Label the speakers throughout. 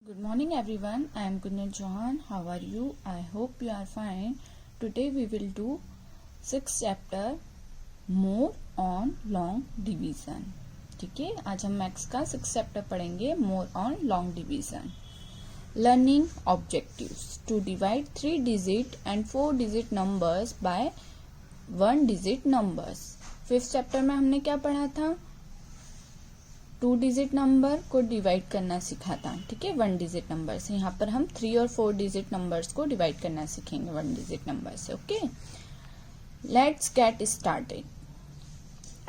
Speaker 1: Good morning everyone. I am Gunnar Johan. How are you? I hope you are fine. Today we will do 6th chapter more on long division. ठीक है, आज हम maths का 6th chapter पढ़ेंगे more on long division. Learning objectives to divide 3 digit and 4 digit numbers by 1 digit numbers. 5th chapter में हमने क्या पढ़ा था? 2 डिजिट नंबर को डिवाइड करना सीखा था. ठीक है, 1 डिजिट नंबर से. यहाँ पर हम 3 और 4 डिजिट नंबर्स को डिवाइड करना सीखेंगे 1 डिजिट नंबर से. Okay, let's get started.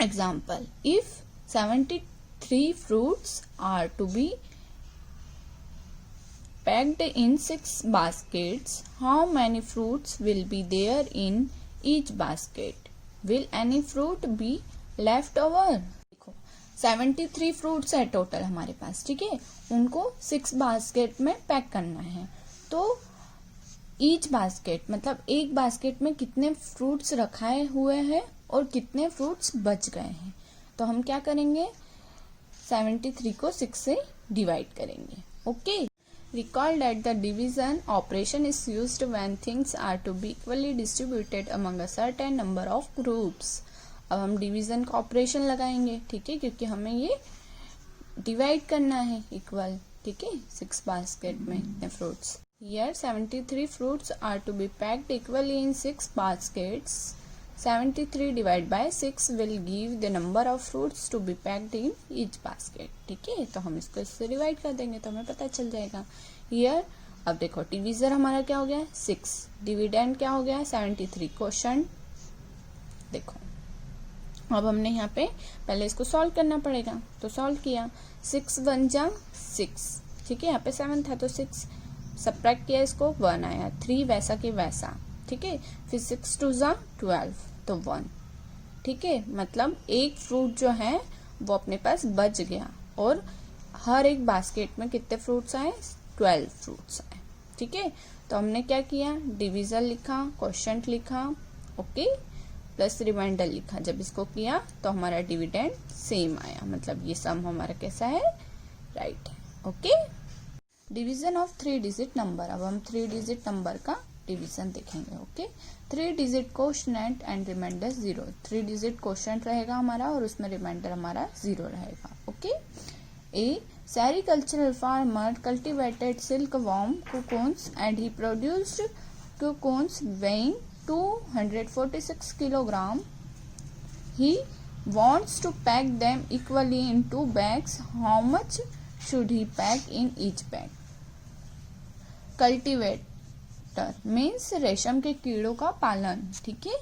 Speaker 1: Example, if 73 fruits are to be packed in 6 baskets, how many fruits will be there in each basket? Will any fruit be left over? 73 fruits है total हमारे पास. ठीक है, उनको 6 basket में pack करना है. तो ईच बास्केट मतलब एक बास्केट में कितने फ्रूट्स रखाए हुए हैं और कितने फ्रूट्स बच गए हैं. तो हम क्या करेंगे, 73 को 6 से डिवाइड करेंगे. Okay, recall that the division operation is used when things are to be equally distributed among a certain number of groups. अब हम डिवीजन का ऑपरेशन लगाएंगे. ठीक है, क्योंकि हमें ये डिवाइड करना है इक्वल. ठीक है, 6 बास्केट में इतने fruits. Here 73 fruits are to be packed equally in 6 baskets. 73 divide by 6 will give the number of fruits to be packed in each basket. ठीक है, तो हम इसको इससे डिवाइड कर देंगे तो हमें पता चल जाएगा. हियर अब देखो, डिवीजर हमारा क्या हो गया, 6. डिविडेंड क्या हो गया, 73. क्वोशंट देखो. अब हमने यहाँ पे पहले इसको सॉल्व करना पड़ेगा. तो सॉल्व किया, 6 1 जा 6. ठीक है, यहाँ पे 7 था तो 6 सबट्रैक्ट किया, इसको 1 आया. 3 वैसा के वैसा. ठीक है, फिर 6 2 जा 12 तो 1. ठीक है, मतलब एक फ्रूट जो है वो अपने पास बच गया और हर एक बास्केट में कितने फ्रूट्स आए, 12 फ्रूट्स आए. ठीक है, तो हमने क्या किया, डिविजन लिखा, क्वोशंट लिखा. ओके, प्लस रिमाइंडर लिखा. जब इसको किया तो हमारा डिविडेंड सेम आया, मतलब ये सम हमारा कैसा है, राइट है. Okay, division of 3 digit number. अब हम 3 डिजिट नंबर का डिवीजन देखेंगे. Okay, 3 digit quotient and remainder 0. 3 digit quotient रहेगा हमारा और उसमें रिमाइंडर हमारा 0 रहेगा. Okay, a sericultural farmer cultivated silkworm cocoons and he produced cocoons weighing 246 kilogram. He wants to pack them equally in 2 bags. How much should he pack in each bag? Cultivator means रेशम के कीड़ों का पालन. ठीक है,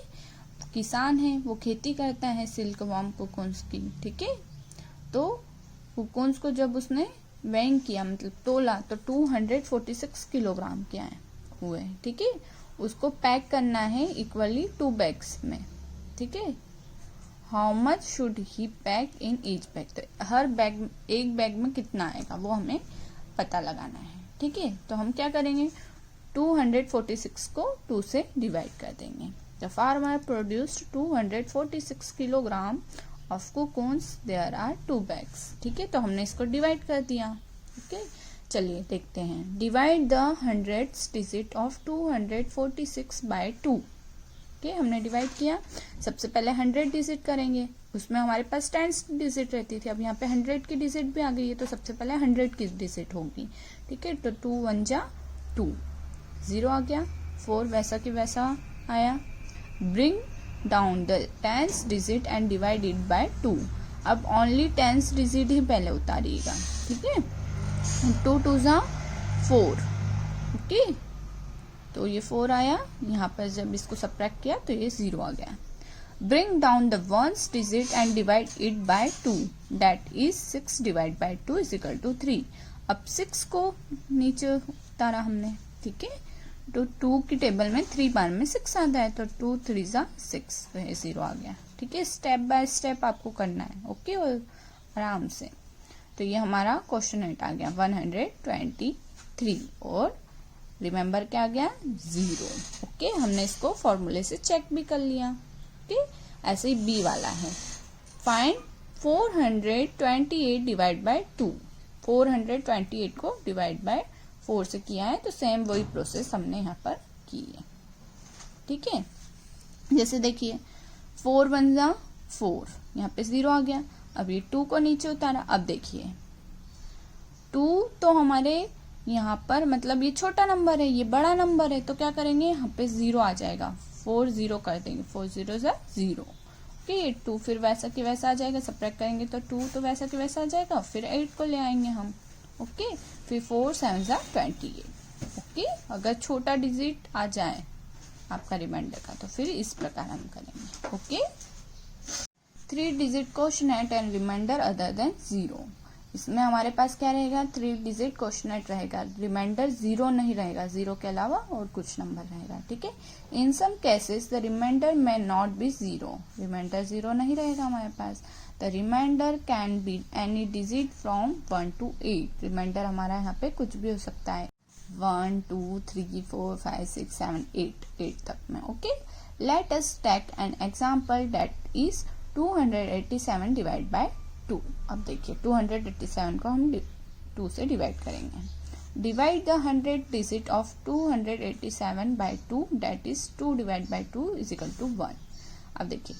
Speaker 1: किसान है, वो खेती करता है सिल्कवॉर्म कोकून्स की. ठीक है, तो कोकून्स को जब उसने वेइंग किया मतलब तोला तो 246 किलोग्राम के आए हुए. ठीक है, उसको पैक करना है इक्वली 2 बैग्स में. ठीक है, how much should he pack in each bag. तो हर बैग, एक बैग में कितना आएगा वो हमें पता लगाना है. ठीक है, तो हम क्या करेंगे, 246 को 2 से डिवाइड कर देंगे. The farmer produced 246 kilogram of cocoons, there are 2 bags. ठीक है, तो हमने इसको डिवाइड कर दिया. ओके, चलिए देखते हैं. Divide the hundreds digit of 246 by 2. Okay, हमने डिवाइड किया. सबसे पहले 100 डिजिट करेंगे, उसमें हमारे पास 10 डिजिट रहती थी. अब यहाँ पे 100 की डिजिट भी आ गई है तो सबसे पहले 100 की डिजिट होगी. ठीक है, तो 2 1 जा 2, 0 आ गया. 4 वैसा की वैसा आया. Bring down the 10th digit and divide it by 2. अब ओनली 10th डिजिट ही पहले उतारिएगा. ठीक है, 2 2 जा 4. ओके, तो ये 4 आया. यहाँ पर जब इसको सबट्रैक्ट किया तो ये 0 आ गया. Bring down the 1st digit and divide it by 2, that is 6 divide by 2 is equal to 3. अब 6 को नीचे उतारा हमने. ठीक है, तो 2 की टेबल में 3 बार में 6 आता है तो 2 3 जा 6, तो ये 0 आ गया. ठीक है, स्टेप बाय स्टेप आपको करना है. ओके, आराम से. तो ये हमारा क्वेश्चन आ गया 123 और रिमेम्बर क्या आ गया, 0. ओके, हमने इसको फॉर्मूले से चेक भी कर लिया. ओके, ऐसे ही बी वाला है. Find 428 divide by 2. 428 को डिवाइड बाय 4 से किया है, तो सेम वही प्रोसेस हमने यहाँ पर की है। ठीक है, जैसे देखिए 4 1 जा 4, यहाँ पे 0 आ गया। अब ये 2 को नीचे उतारा। अब देखिए 2 तो हमारे यहाँ पर मतलब ये छोटा नंबर है, ये बड़ा नंबर है, तो क्या करेंगे यहाँ पे 0 आ जाएगा, 4 0 कर देंगे, 4 0 जा 0। ओके, 2 फिर वैसा कि वैसा आ जाएगा, सब्ट्रैक्ट करेंगे तो 2 तो वैसा कि वैसा आ जाएगा, फिर 8 को ले आएंगे हम। ओके, फिर 4 7 जा 28। ओके, अगर छोटा डिजिट आ जाए आपका रिमाइंडर का तो फिर इस प्रकार हम करेंगे। Okay, 3 digit quotient and remainder other than 0। इसमें हमारे पास क्या रहेगा, 3 डिजिट क्वोशनेट रहेगा, रिमाइंडर 0 नहीं रहेगा, 0 के अलावा और कुछ नंबर रहेगा। ठीक है, in some cases the remainder may not be 0, remainder 0 नहीं रहेगा हमारे पास। The remainder can be any digit from 1 to 8, remainder हमारा यहाँ पे कुछ भी हो सकता है, 1 2 3 4 5 6 7 8 तक में। Okay, let us take an example that is 287 divide by 2। अब देखिए 287 को हम 2 से डिवाइड करेंगे। डिवाइड द 100 डिजिट of 287 by 2, that is 2 divide by 2 is equal to 1। अब देखिए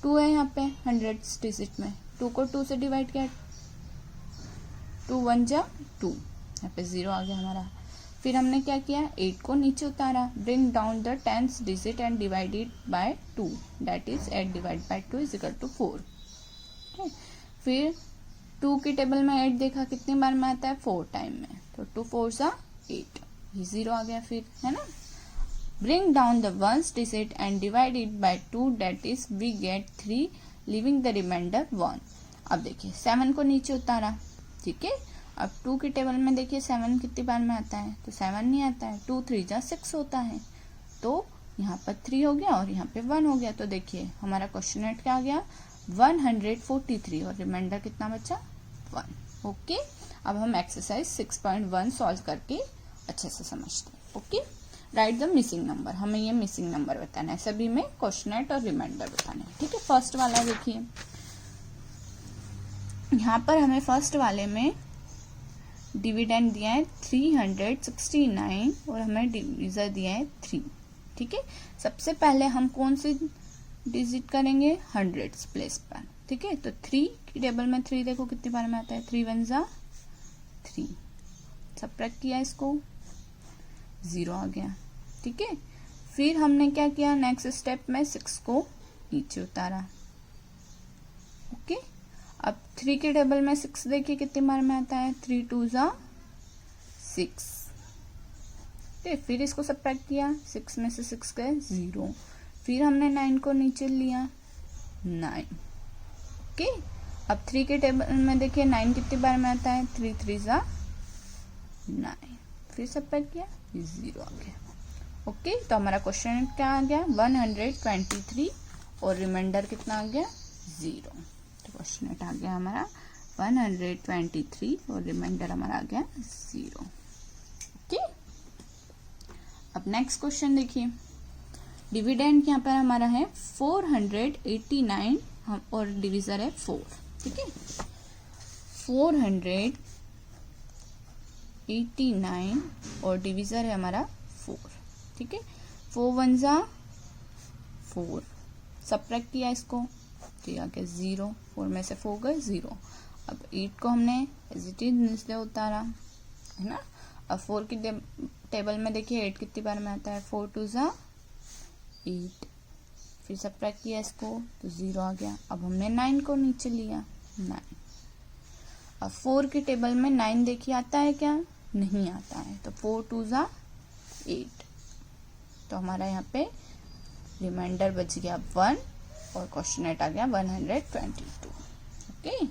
Speaker 1: 2 है यहाँ पे 100 डिजिट में, 2 को 2 से डिवाइड किया, 2 1 जा 2, यहाँ पे 0 आ गया हमारा। फिर हमने क्या किया, 8 को नीचे उतारा, bring down the 10th digit and divide it by 2, that is 8 divide by 2 is equal to 4। फिर 2 की टेबल में 8 देखा कितनी बार में आता है, 4 टाइम में, तो 2 4 जा 8, ये 0 आ गया फिर, है ना। Bring down the 1st digit and divide it by 2, that is we get 3, leaving the remainder 1। अब देखिए 7 को नीचे उतारा। ठीक है, अब 2 की टेबल में देखिए 7 कितनी बार में आता है, तो 7 नहीं आता है, 2 3 जा 6 होता है, तो यहाँ पर 3 हो गया और यहाँ पे 1 हो गया। तो देखिए हमारा क्वेश्चन क्या आ गया, 143, और रिमाइंडर कितना बचा, 1। ओके, अब हम एक्सरसाइज 6.1 सॉल्व करके अच्छे से समझते हैं। Okay, right the missing number, हमें ये मिसिंग नंबर बताना है, सभी में क्वेश्चनेट और रिमाइंडर बताना है। ठीक है, फर्स्ट वाला देखिए, यहाँ पर हमें फर्स्ट वाले में डिविडेंड दिया है 369 और हमें डिविजर दिया है 3। ठीक है, सबसे पहले हम कौन सी डिजिट करेंगे, 100 प्लेस पर। ठीक है, तो 3 की टेबल में 3 देखो कितनी बार में आता है, 3 1 जा 3, सब्ट्रैक्ट किया इसको, 0 आ गया। ठीक है, फिर हमने क्या किया, नेक्स्ट स्टेप में 6 को नीचे उतारा। ओके, अब 3 की टेबल में 6 देखिए कितनी बार में आता है, 3 2 जा 6। फिर इसको सब्ट्रैक्ट किया, 6 में से 6 गए 0, फिर हमने 9 को नीचे लिया, 9। ओके, अब 3 के टेबल में देखिए 9 कितनी बार में आता है, 3 3 जा 9, फिर सब्ट्रैक्ट किया, 0 आ गया। ओके, तो हमारा क्वेश्चन क्या आ गया, 123, और रिमाइंडर कितना आ गया, 0। तो क्वेश्चन आ गया हमारा 123 और रिमाइंडर हमारा आ गया 0। ओके, अब नेक्स्ट क्वेश्चन देखिए, डिविडेंड यहाँ पर हमारा है 489 और डिविजर है 4। ठीक है, 489 और डिविजर है हमारा 4। ठीक है, 4 1 जा 4, सब्ट्रैक्ट किया इसको, तो आ गया 0, 4 में से 4 गए 0। अब 8 को हमने एज इट इज नीचे उतारा, है ना। अब 4 की टेबल में देखिए 8 कितनी बार में आता है, 4 2 जा 8, फिर सब्ट्रैक्ट किया इसको, तो 0 आ गया। अब हमने 9 को नीचे लिया, 9। अब 4 की टेबल में 9 देखिए आता है क्या, नहीं आता है, तो 4 2 जा 8, तो हमारा यहाँ पे रिमाइंडर बच गया 1 और क्वेश्चनेट आ गया 122। ओके,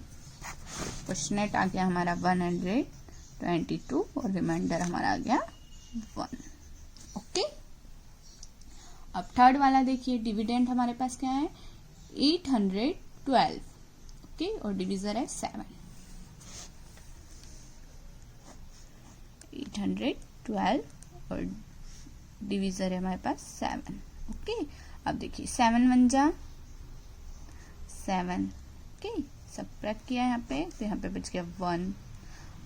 Speaker 1: क्वेश्चनेट आ गया हमारा 122 और रिमाइंडर हमारा आ गया 1। ओके, अब थर्ड वाला देखिए, डिविडेंड हमारे पास क्या है, 812। ओके, और डिविजर है 7, 812 और डिविजर है हमारे पास 7। ओके, अब देखिए 7 1 जा 7। ओके, सब्ट्रैक्ट किया यहाँ पे, तो यहाँ पे बच गया 1।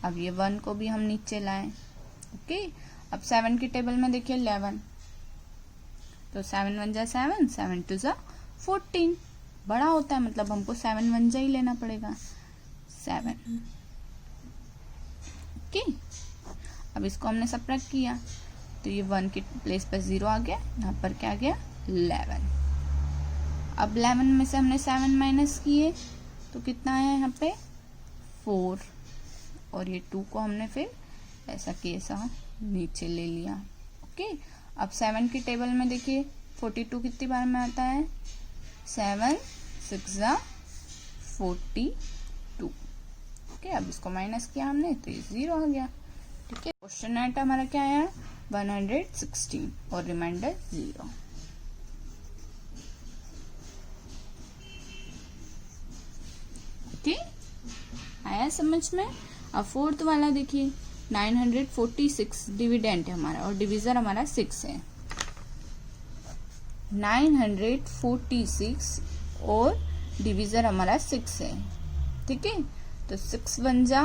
Speaker 1: अब ये 1 को भी हम नीचे लाएं। ओके, अब 7 की टेबल में देखिए 11, तो 7 1 जा 7, 7 2 जा 14, बड़ा होता है मतलब हमको 7 1 जा ही लेना पड़ेगा 7। ओके, अब इसको हमने सबट्रैक्ट किया तो ये 1 की प्लेस पर 0 आ गया, यहाँ पर क्या आ गया 11। अब 11 में से हमने 7 माइनस किए तो कितना आया यहाँ पे 4, और ये 2 को हमने फिर ऐसा कि ऐसा नीचे ले लिया। ओके, अब 7 की टेबल में देखिए 42 कितनी बार में आता है 7 6 जा 42। ओके, अब इसको माइनस किया हमने तो ये 0 आ गया। ठीक है, क्वेश्चन आइटम हमारा क्या आया 116 और रिमाइंडर 0। ओके, आया समझ में। अब फोर्थ वाला देखिए 946 डिविडेंड है हमारा और डिविजर हमारा 6 है। 946 और डिविजर हमारा 6 है। ठीक है, तो 6 1 जा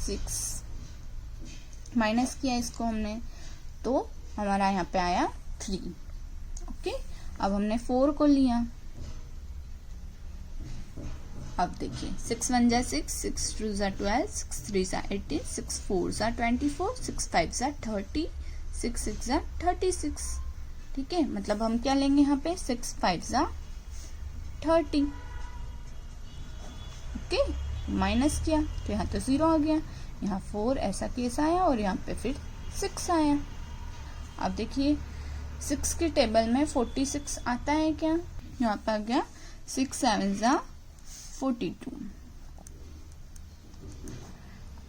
Speaker 1: 6, माइनस किया इसको हमने तो हमारा यहाँ पे आया 3। ओके, अब हमने 4 को लिया। अब देखिए 6 1 जा 6, 6 2 जा 12, 6 3 जा 18, 6 4 जा 24, 6 5 जा 30, 6 6 जा 36। ठीक है, मतलब हम क्या लेंगे यहाँ पे 6 5 जा 30। ओके, माइनस किया तो यहाँ तो 0 आ गया, यहाँ 4 ऐसा केस आया और यहाँ पे फिर 6 आया। अब देखिए 6 की टेबल में 46 आता है क्या, यहाँ पे आ गया 6 7 जा 42।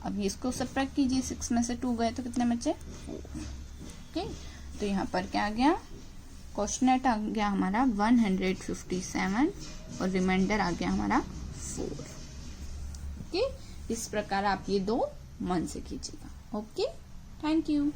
Speaker 1: अब इसको सबट्रैक्ट कीजिए, 6 में से 2 गए तो कितने बचे 4। ओके, तो यहाँ पर क्या आ गया क्वेश्चन आ गया हमारा 157 और रिमाइंडर आ गया हमारा 4। ओके, इस प्रकार आप ये 2 मन से कीजिएगा। Okay, thank you.